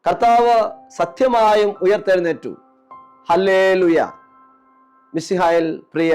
കർത്താവ് സത്യമായും ഉയർത്തെഴുന്നേറ്റു. ഹല്ലേലൂയ. മിശിഹായിൽ പ്രിയ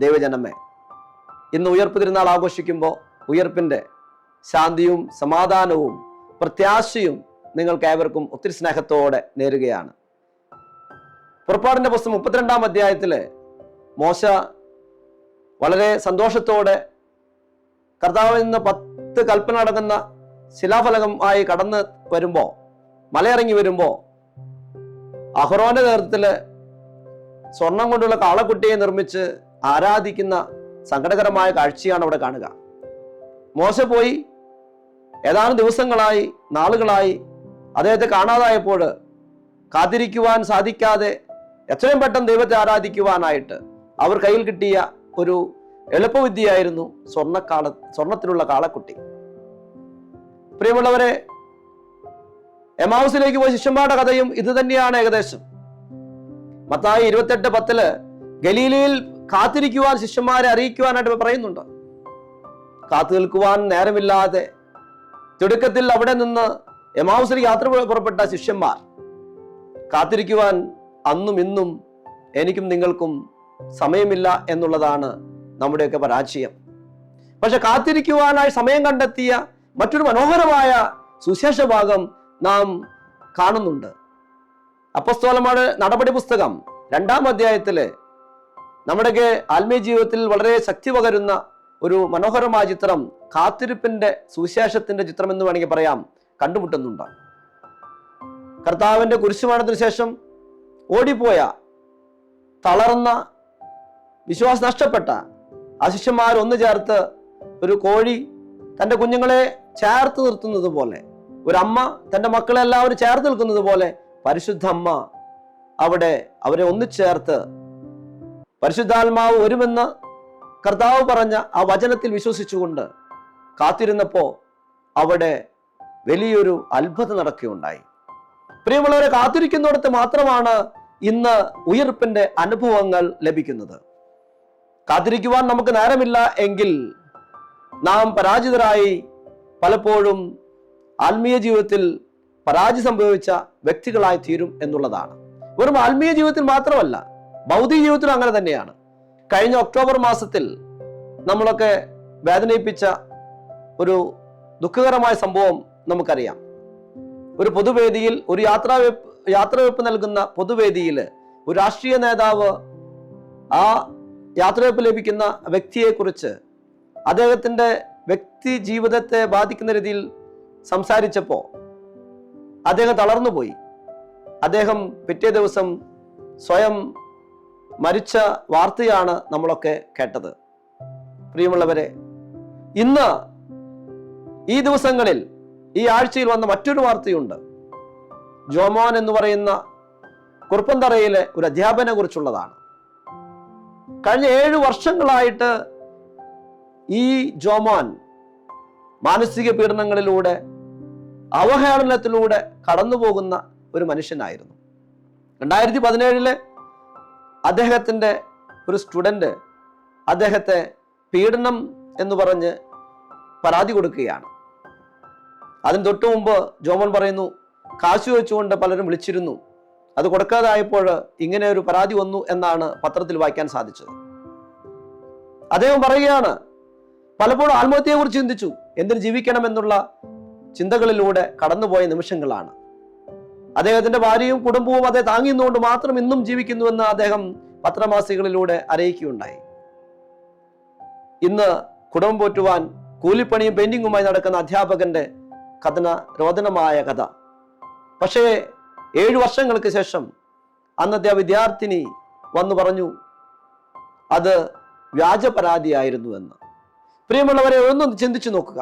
ദൈവജനമേ, ഇന്ന് ഉയർപ്പ് തിരുനാൾ ആഘോഷിക്കുമ്പോൾ ഉയർപ്പിൻ്റെ ശാന്തിയും സമാധാനവും പ്രത്യാശയും നിങ്ങൾക്ക് ഏവർക്കും ഒത്തിരി സ്നേഹത്തോടെ നേരുകയാണ്. പുറപ്പാടിൻ്റെ പുസ്തകം 32-ാം അധ്യായത്തില് മോശ വളരെ സന്തോഷത്തോടെ കർത്താവിൽ നിന്ന് 10 കൽപ്പന അടങ്ങുന്ന ശിലാഫലകമായി കടന്ന് വരുമ്പോൾ, മലയിറങ്ങി വരുമ്പോൾ, അഹ്റോന്റെ നേതൃത്വത്തില് സ്വർണം കൊണ്ടുള്ള കാളക്കുട്ടിയെ നിർമ്മിച്ച് ആരാധിക്കുന്ന സങ്കടകരമായ കാഴ്ചയാണ് അവിടെ കാണുക. മോശ പോയി ഏതാനും ദിവസങ്ങളായി, നാളുകളായി അദ്ദേഹത്തെ കാണാതായപ്പോൾ കാത്തിരിക്കുവാൻ സാധിക്കാതെ എത്രയും പെട്ടെന്ന് ദൈവത്തെ ആരാധിക്കുവാനായിട്ട് അവർ കയ്യിൽ കിട്ടിയ ഒരു എളുപ്പവിദ്യയായിരുന്നു സ്വർണത്തിലുള്ള കാളക്കുട്ടി. പ്രിയമുള്ളവരെ, എമാവുസിലേക്ക് പോയ ശിഷ്യന്മാരുടെ കഥയും ഇത് തന്നെയാണ് ഏകദേശം. മത്തായി 28:10 ഗലീലയിൽ കാത്തിരിക്കുവാൻ ശിഷ്യന്മാരെ അറിയിക്കുവാനായിട്ട് പറയുന്നുണ്ട്. കാത്തു നിൽക്കുവാൻ നേരമില്ലാതെ തിടുക്കത്തിൽ അവിടെ നിന്ന് എമാവുസിലേക്ക് യാത്ര പുറപ്പെട്ട ശിഷ്യന്മാർ കാത്തിരിക്കുവാൻ അന്നും ഇന്നും എനിക്കും നിങ്ങൾക്കും സമയമില്ല എന്നുള്ളതാണ് നമ്മുടെയൊക്കെ പരാജയം. പക്ഷെ കാത്തിരിക്കുവാനായി സമയം കണ്ടെത്തിയ മറ്റൊരു മനോഹരമായ സുവിശേഷ ഭാഗം നാം കാണുന്നുണ്ട്. അപ്പോസ്തലന്മാരുടെ നടപടി പുസ്തകം 2-ാം അധ്യായത്തില് നമ്മുടെയൊക്കെ ആത്മീയ ജീവിതത്തിൽ വളരെ ശക്തി പകരുന്ന ഒരു മനോഹരമായ ചിത്രം, കാത്തിരിപ്പിന്റെ സുവിശേഷത്തിന്റെ ചിത്രം എന്ന് വേണമെങ്കിൽ പറയാം, കണ്ടുമുട്ടുന്നുണ്ട്. കർത്താവിന്റെ കുരിശുമരണത്തിന് ശേഷം ഓടിപ്പോയ, തളർന്ന, വിശ്വാസം നഷ്ടപ്പെട്ട ആ ശിഷ്യന്മാർ ഒന്ന് ചേർത്ത് ഒരു കോഴി തൻ്റെ കുഞ്ഞുങ്ങളെ ചേർത്ത് നിർത്തുന്നത് പോലെ, ഒരമ്മ തൻ്റെ മക്കളെ എല്ലാവരും ചേർത്ത് നിൽക്കുന്നത് പോലെ പരിശുദ്ധ അമ്മ അവിടെ അവരെ ഒന്നിച്ചേർത്ത് പരിശുദ്ധാത്മാവ് വരുമെന്ന് കർത്താവ് പറഞ്ഞ ആ വചനത്തിൽ വിശ്വസിച്ചുകൊണ്ട് കാത്തിരുന്നപ്പോ അവിടെ വലിയൊരു അത്ഭുതം നടക്കുകയുണ്ടായി. പ്രിയമുള്ളവരെ, കാത്തിരിക്കുന്നിടത്ത് മാത്രമാണ് ഇന്ന് ഉയർപ്പിന്റെ അനുഭവങ്ങൾ ലഭിക്കുന്നത്. കാത്തിരിക്കുവാൻ നമുക്ക് നേരമില്ല എങ്കിൽ നാം പരാജിതരായി പലപ്പോഴും ആത്മീയ ജീവിതത്തിൽ പരാജയം സംഭവിച്ച വ്യക്തികളായി തീരും എന്നുള്ളതാണ്. വെറും ആത്മീയ ജീവിതത്തിൽ മാത്രമല്ല, ഭൗതിക ജീവിതത്തിലും അങ്ങനെ തന്നെയാണ്. കഴിഞ്ഞ ഒക്ടോബർ മാസത്തിൽ നമ്മളൊക്കെ വേദനിപ്പിച്ച ഒരു ദുഃഖകരമായ സംഭവം നമുക്കറിയാം. ഒരു പൊതുവേദിയിൽ, ഒരു യാത്രവെപ്പ് നൽകുന്ന പൊതുവേദിയിൽ ഒരു രാഷ്ട്രീയ നേതാവ് ആ യാത്രവെപ്പ് ലഭിക്കുന്ന വ്യക്തിയെക്കുറിച്ച് അദ്ദേഹത്തിൻ്റെ വ്യക്തി ജീവിതത്തെ ബാധിക്കുന്ന രീതിയിൽ സംസാരിച്ചപ്പോൾ അദ്ദേഹം തളർന്നുപോയി. അദ്ദേഹം പിറ്റേ ദിവസം സ്വയം മരിച്ച വാർത്തയാണ് നമ്മളൊക്കെ കേട്ടത്. പ്രിയമുള്ളവരെ, ഇന്ന് ഈ ദിവസങ്ങളിൽ, ഈ ആഴ്ചയിൽ വന്ന മറ്റൊരു വാർത്തയുണ്ട്. ജോമോൻ എന്ന് പറയുന്ന കുറുപ്പന്തറയിലെ ഒരു അധ്യാപകനെ കുറിച്ചുള്ളതാണ്. കഴിഞ്ഞ 7 വർഷങ്ങളായിട്ട് ഈ ജോമോൻ മാനസിക പീഡനങ്ങളിലൂടെ, അവഹേളനത്തിലൂടെ കടന്നു പോകുന്ന ഒരു മനുഷ്യനായിരുന്നു. 2017 അദ്ദേഹത്തിൻ്റെ ഒരു സ്റ്റുഡൻറ് അദ്ദേഹത്തെ പീഡനം എന്ന് പറഞ്ഞ് പരാതി കൊടുക്കുകയാണ്. അതിന് തൊട്ടു മുമ്പ് ജോമോൻ പറയുന്നു, കാശ് വെച്ചുകൊണ്ട് പലരും വിളിച്ചിരുന്നു, അത് കൊടുക്കാതായപ്പോൾ ഇങ്ങനെ ഒരു പരാതി വന്നു എന്നാണ് പത്രത്തിൽ വായിക്കാൻ സാധിച്ചത്. അദ്ദേഹം പറയുകയാണ്, പലപ്പോഴും ആത്മഹത്യയെക്കുറിച്ച് ചിന്തിച്ചു, എന്തിനു ജീവിക്കണം എന്നുള്ള ചിന്തകളിലൂടെ കടന്നുപോയ നിമിഷങ്ങളാണ്. അദ്ദേഹത്തിന്റെ ഭാര്യയും കുടുംബവും അതേ താങ്ങിന്നുകൊണ്ട് മാത്രം ഇന്നും ജീവിക്കുന്നുവെന്ന് അദ്ദേഹം പത്രമാസികകളിലൂടെ അറിയിക്കുകയുണ്ടായി. ഇന്ന് കുടുംബം പോറ്റുവാൻ കൂലിപ്പണിയും പെയിന്റിങ്ങുമായി നടക്കുന്ന അധ്യാപകന്റെ രോദനമായ കഥ. പക്ഷേ 7 വർഷങ്ങൾക്ക് ശേഷം അന്നത്തെ ആ വിദ്യാർത്ഥിനി വന്നു പറഞ്ഞു അത് വ്യാജ പരാതിയായിരുന്നു എന്ന്. പ്രിയമുള്ളവരെ, ഒന്നും ചിന്തിച്ചു നോക്കുക.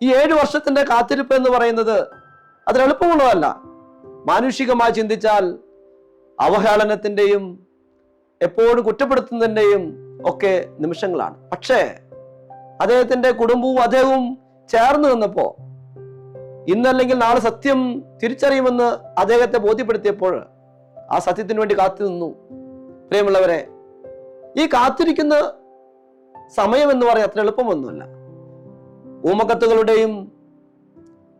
ഈ 7 വർഷത്തിന്റെ കാത്തിരിപ്പ് എന്ന് പറയുന്നത് അത് എളുപ്പമുള്ളതല്ല. മാനുഷികമായി ചിന്തിച്ചാൽ അവഹേളനത്തിന്റെയും എപ്പോഴും കുറ്റപ്പെടുത്തുന്നതിന്റെയും ഒക്കെ നിമിഷങ്ങളാണ്. പക്ഷേ അദ്ദേഹത്തിന്റെ കുടുംബവും അദ്ദേഹവും ചേർന്ന് നിന്നപ്പോ, ഇന്നല്ലെങ്കിൽ നാളെ സത്യം തിരിച്ചറിയുമെന്ന് അദ്ദേഹത്തെ ബോധ്യപ്പെടുത്തിയപ്പോൾ ആ സത്യത്തിന് വേണ്ടി കാത്തു നിന്നു. പ്രിയമുള്ളവരെ, ഈ കാത്തിരിക്കുന്ന സമയം എന്ന് പറയാൻ അത്ര എളുപ്പമൊന്നുമല്ല. ഊമക്കത്തുകളുടെയും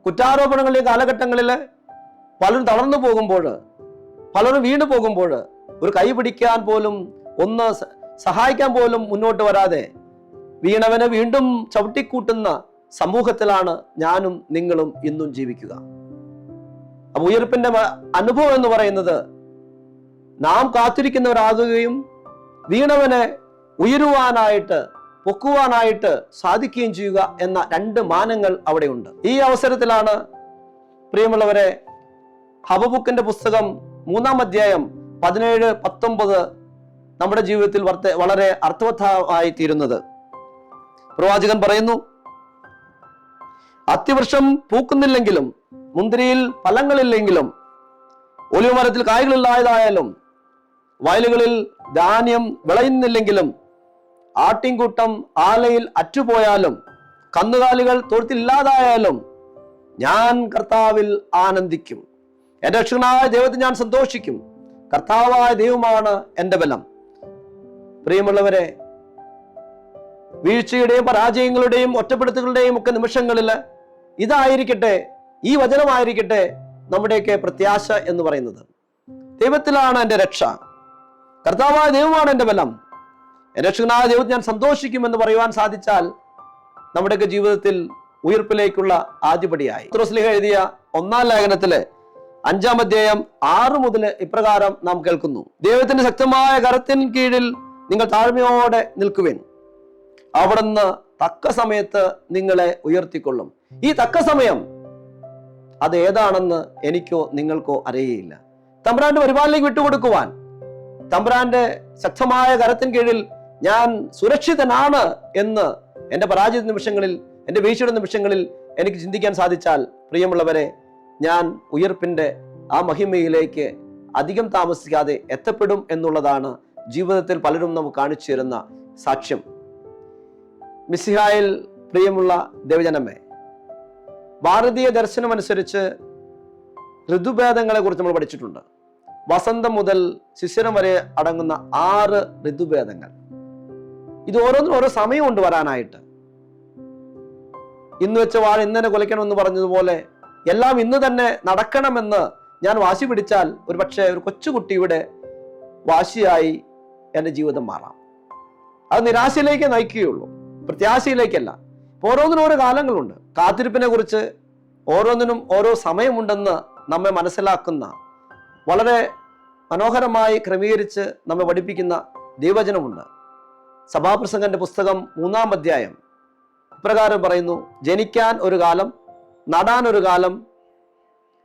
കുറ്റാരോപണങ്ങളുടെയും കാലഘട്ടങ്ങളിൽ പലരും തളർന്നു പോകുമ്പോൾ, പലരും വീണു പോകുമ്പോൾ ഒരു കൈ പിടിക്കാൻ പോലും, ഒന്ന് സഹായിക്കാൻ പോലും മുന്നോട്ട് വരാതെ വീണവനെ വീണ്ടും ചവിട്ടിക്കൂട്ടുന്ന സമൂഹത്തിലാണ് ഞാനും നിങ്ങളും ഇന്നും ജീവിക്കുക. അപ്പൊ ഉയർപ്പിന്റെ അനുഭവം എന്ന് പറയുന്നത് നാം കാത്തിരിക്കുന്നവരാകുകയും വീണവനെ ഉയരുവാനായിട്ട്, പൊക്കുവാനായിട്ട് സാധിക്കുകയും ചെയ്യുക എന്ന രണ്ട് മാനങ്ങൾ അവിടെയുണ്ട്. ഈ അവസരത്തിലാണ് പ്രിയമുള്ളവരെ, ഹബക്കൂക്കിന്റെ പുസ്തകം 3-ാം അധ്യായം 17-19 നമ്മുടെ ജീവിതത്തിൽ വളരെ അർത്ഥവത്തായി തീരുന്നത്. പ്രവാചകൻ പറയുന്നു, അത്തിവൃക്ഷം പൂക്കുന്നില്ലെങ്കിലും, മുന്തിരിയിൽ ഫലങ്ങളില്ലെങ്കിലും, ഒലിവുമരത്തിൽ കായ്കളില്ലായതായാലും, വയലുകളിൽ ധാന്യം വിളയുന്നില്ലെങ്കിലും, ആട്ടിൻകൂട്ടം ആലയിൽ അറ്റുപോയാലും, കന്നുകാലികൾ തൊഴുത്തില്ലാതായാലും, ഞാൻ കർത്താവിൽ ആനന്ദിക്കും. എന്റെ രക്ഷകനായ ദൈവത്തിൽ ഞാൻ സന്തോഷിക്കും. കർത്താവായ ദൈവമാണ് എന്റെ ബലം. പ്രിയമുള്ളവരെ, വീഴ്ചയുടെയും പരാജയങ്ങളുടെയും ഒറ്റപ്പെടുത്തലുകളുടെയും ഒക്കെ നിമിഷങ്ങളിൽ ഇതായിരിക്കട്ടെ, ഈ വചനമായിരിക്കട്ടെ നമ്മുടെയൊക്കെ പ്രത്യാശ എന്ന് പറയുന്നത്. ദൈവത്തിലാണ് എൻ്റെ രക്ഷ, കർത്താവായ ദൈവമാണ് എൻ്റെ ബലം, എൻ്റെ രക്ഷകനായ ദൈവത്തിൽ ഞാൻ സന്തോഷിക്കുമെന്ന് പറയുവാൻ സാധിച്ചാൽ നമ്മുടെയൊക്കെ ജീവിതത്തിൽ ഉയർപ്പിലേക്കുള്ള ആദ്യപടിയായി. പത്രോസ് എഴുതിയ 1-ാം ലേഖനത്തിലെ 5-ാം അധ്യായം 6 മുതൽ ഇപ്രകാരം നാം കേൾക്കുന്നു: ദൈവത്തിന്റെ ശക്തമായ കരത്തിൻ കീഴിൽ നിങ്ങൾ താഴ്മയോടെ നിൽക്കുവിൻ, അവിടുന്ന് തക്ക സമയത്ത് നിങ്ങളെ ഉയർത്തിക്കൊള്ളും. ഈ തക്ക സമയം അത് ഏതാണെന്ന് എനിക്കോ നിങ്ങൾക്കോ അറിയുകയില്ല. തമ്പുരാന്റെ പരിപാലനയ്ക്ക് വിട്ടുകൊടുക്കുവാൻ, തമ്പുരാന്റെ ശക്തമായ കരത്തിൻ കീഴിൽ ഞാൻ സുരക്ഷിതനാണ് എന്ന് എൻ്റെ പരാജയ നിമിഷങ്ങളിൽ, എൻ്റെ വീഴ്ചയുടെ നിമിഷങ്ങളിൽ എനിക്ക് ചിന്തിക്കാൻ സാധിച്ചാൽ, പ്രിയമുള്ളവരെ, ഞാൻ ഉയർപ്പിന്റെ ആ മഹിമയിലേക്ക് അധികം താമസിക്കാതെ എത്തപ്പെടും എന്നുള്ളതാണ് ജീവിതത്തിൽ പലരും നമുക്ക് കാണിച്ചു തരുന്ന സാക്ഷ്യം. മിശിഹായിൽ പ്രിയമുള്ള ദൈവജനമേ, ഭാരതീയ ദർശനം അനുസരിച്ച് ഋതുഭേദങ്ങളെ കുറിച്ച് നമ്മൾ പഠിച്ചിട്ടുണ്ട്. വസന്തം മുതൽ ശിശിരം വരെ അടങ്ങുന്ന 6 ഋതുഭേദങ്ങൾ. ഇത് ഓരോന്നിനും ഓരോ സമയമുണ്ട് വരാനായിട്ട്. ഇന്ന് വെച്ച വാഴ ഇന്ന് തന്നെ കുലയ്ക്കണമെന്ന് പറഞ്ഞതുപോലെ എല്ലാം ഇന്ന് തന്നെ നടക്കണമെന്ന് ഞാൻ വാശി പിടിച്ചാൽ ഒരു പക്ഷേ ഒരു കൊച്ചുകുട്ടിയുടെ വാശിയായി എൻ്റെ ജീവിതം മാറാം. അത് നിരാശയിലേക്ക് നയിക്കുകയുള്ളൂ, പ്രത്യാശയിലേക്കല്ല. ഓരോന്നിനും ഓരോ കാലങ്ങളുണ്ട്. കാത്തിരിപ്പിനെ കുറിച്ച് ഓരോന്നിനും ഓരോ സമയമുണ്ടെന്ന് നമ്മെ മനസ്സിലാക്കുന്ന, വളരെ മനോഹരമായി ക്രമീകരിച്ച് നമ്മെ പഠിപ്പിക്കുന്ന ദൈവവചനമുണ്ട്. സഭാപ്രസംഗന്റെ പുസ്തകം 3-ാം അധ്യായം ഇപ്രകാരം പറയുന്നു: ജനിക്കാൻ ഒരു കാലം, നടാൻ ഒരു കാലം,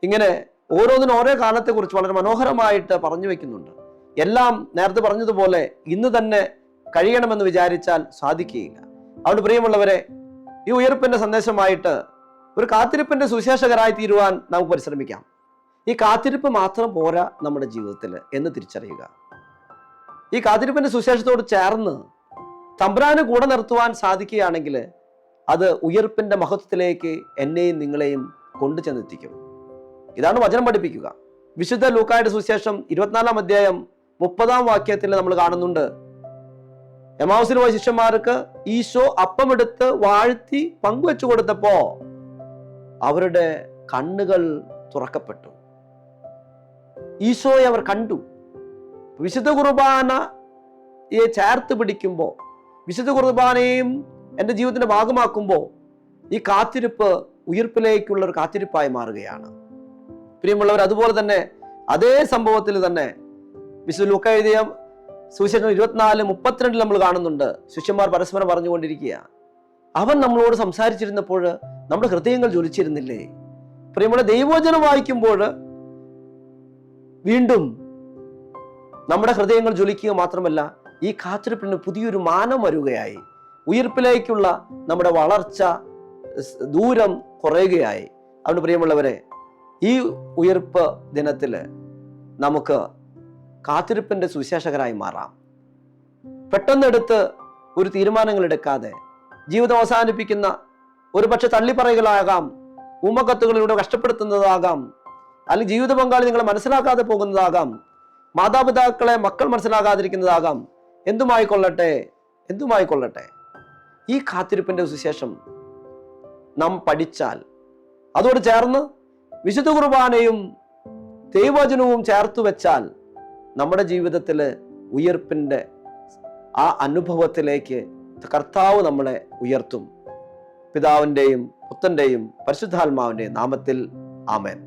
ഇങ്ങനെ ഓരോന്നിനും ഓരോ കാലത്തെക്കുറിച്ച് വളരെ മനോഹരമായിട്ട് പറഞ്ഞു വെക്കുന്നുണ്ട്. എല്ലാം നേരത്തെ പറഞ്ഞതുപോലെ ഇന്ന് തന്നെ കഴിയണമെന്ന് വിചാരിച്ചാൽ സാധിക്കുകയില്ല. അതുകൊണ്ട് പ്രിയമുള്ളവരെ, ഈ ഉയർപ്പിന്റെ സന്ദേശമായിട്ട് ഒരു കാത്തിരിപ്പിന്റെ സുവിശേഷകരായി തീരുവാൻ നമുക്ക് പരിശ്രമിക്കാം. ഈ കാത്തിരിപ്പ് മാത്രം പോരാ നമ്മുടെ ജീവിതത്തിൽ എന്ന് തിരിച്ചറിയുക. ഈ കാത്തിരിപ്പിന്റെ സുവിശേഷത്തോട് ചേർന്ന് തമ്പുരാനെ കൂടെ നിർത്തുവാൻ സാധിക്കുകയാണെങ്കിൽ അത് ഉയർപ്പിന്റെ മഹത്വത്തിലേക്ക് എന്നെയും നിങ്ങളെയും കൊണ്ടു ചെന്നെത്തിക്കും. ഇതാണ് വചനം പഠിപ്പിക്കുക. വിശുദ്ധ ലൂക്കായുടെ സുവിശേഷം 24-ാം അധ്യായം 30-ാം വാക്യത്തിൽ നമ്മൾ കാണുന്നുണ്ട്, എമാവുസിൽ പോയ ശിഷ്യന്മാർക്ക് ഈശോ അപ്പമെടുത്ത് വാഴ്ത്തി പങ്കുവെച്ചു കൊടുത്തപ്പോ അവരുടെ കണ്ണുകൾ തുറക്കപ്പെട്ടു. ഈശോയെ അവർ കണ്ടു. വിശുദ്ധ കുർബാനയെ ചേർത്ത് പിടിക്കുമ്പോൾ, വിശുദ്ധ കുർബാനയും എൻ്റെ ജീവിതത്തിന്റെ ഭാഗമാക്കുമ്പോൾ ഈ കാത്തിരിപ്പ് ഉയർപ്പിലേക്കുള്ള ഒരു കാത്തിരിപ്പായി മാറുകയാണ്. പ്രിയമുള്ളവർ, അതുപോലെ തന്നെ അതേ സംഭവത്തിൽ തന്നെ വിശുദ്ധ ലൂക്ക എഴുതിയ സുവിശേഷം 24:32 നമ്മൾ കാണുന്നുണ്ട്. ശിഷ്യന്മാർ പരസ്പരം പറഞ്ഞുകൊണ്ടിരിക്കുക, അവൻ നമ്മളോട് സംസാരിച്ചിരുന്നപ്പോൾ നമ്മുടെ ഹൃദയങ്ങൾ ജ്വലിച്ചിരുന്നില്ലേ? പ്രിയമുള്ള, ദൈവവചനം വായിക്കുമ്പോൾ വീണ്ടും നമ്മുടെ ഹൃദയങ്ങൾ ജ്വലിക്കുക മാത്രമല്ല, ഈ കാത്തിരിപ്പിന് പുതിയൊരു മാനം വരുകയായി. ഉയർപ്പിലേക്കുള്ള നമ്മുടെ വളർച്ച, ദൂരം കുറയുകയായി. അതുകൊണ്ട് പ്രിയമുള്ളവരെ, ഈ ഉയർപ്പ് ദിനത്തിൽ നമുക്ക് കാത്തിരിപ്പിന്റെ സുവിശേഷകരായി മാറാം. പെട്ടെന്നെടുത്ത് ഒരു തീരുമാനങ്ങൾ എടുക്കാതെ ജീവിതം അവസാനിപ്പിക്കുന്ന, ഒരു പക്ഷെ തള്ളിപ്പറയുകളാകാം, ഊമക്കത്തുകളിലൂടെ കഷ്ടപ്പെടുത്തുന്നതാകാം, അല്ലെങ്കിൽ ജീവിത പങ്കാളി നിങ്ങളെ മനസ്സിലാക്കാതെ പോകുന്നതാകാം, മാതാപിതാക്കളെ മക്കൾ മനസ്സിലാകാതിരിക്കുന്നതാകാം. എന്തുമായിക്കൊള്ളട്ടെ, ഈ കാത്തിരിപ്പിന്റെ സുവിശേഷം നാം പഠിച്ചാൽ, അതോട് ചേർന്ന് വിശുദ്ധ കുർബാനയും ദൈവവചനവും ചേർത്ത് വെച്ചാൽ നമ്മുടെ ജീവിതത്തിൽ ഉയർപ്പിൻ്റെ ആ അനുഭവത്തിലേക്ക് കർത്താവ് നമ്മളെ ഉയർത്തും. പിതാവിൻ്റെയും പുത്രൻ്റെയും പരിശുദ്ധാത്മാവിൻ്റെയും നാമത്തിൽ ആമേൻ.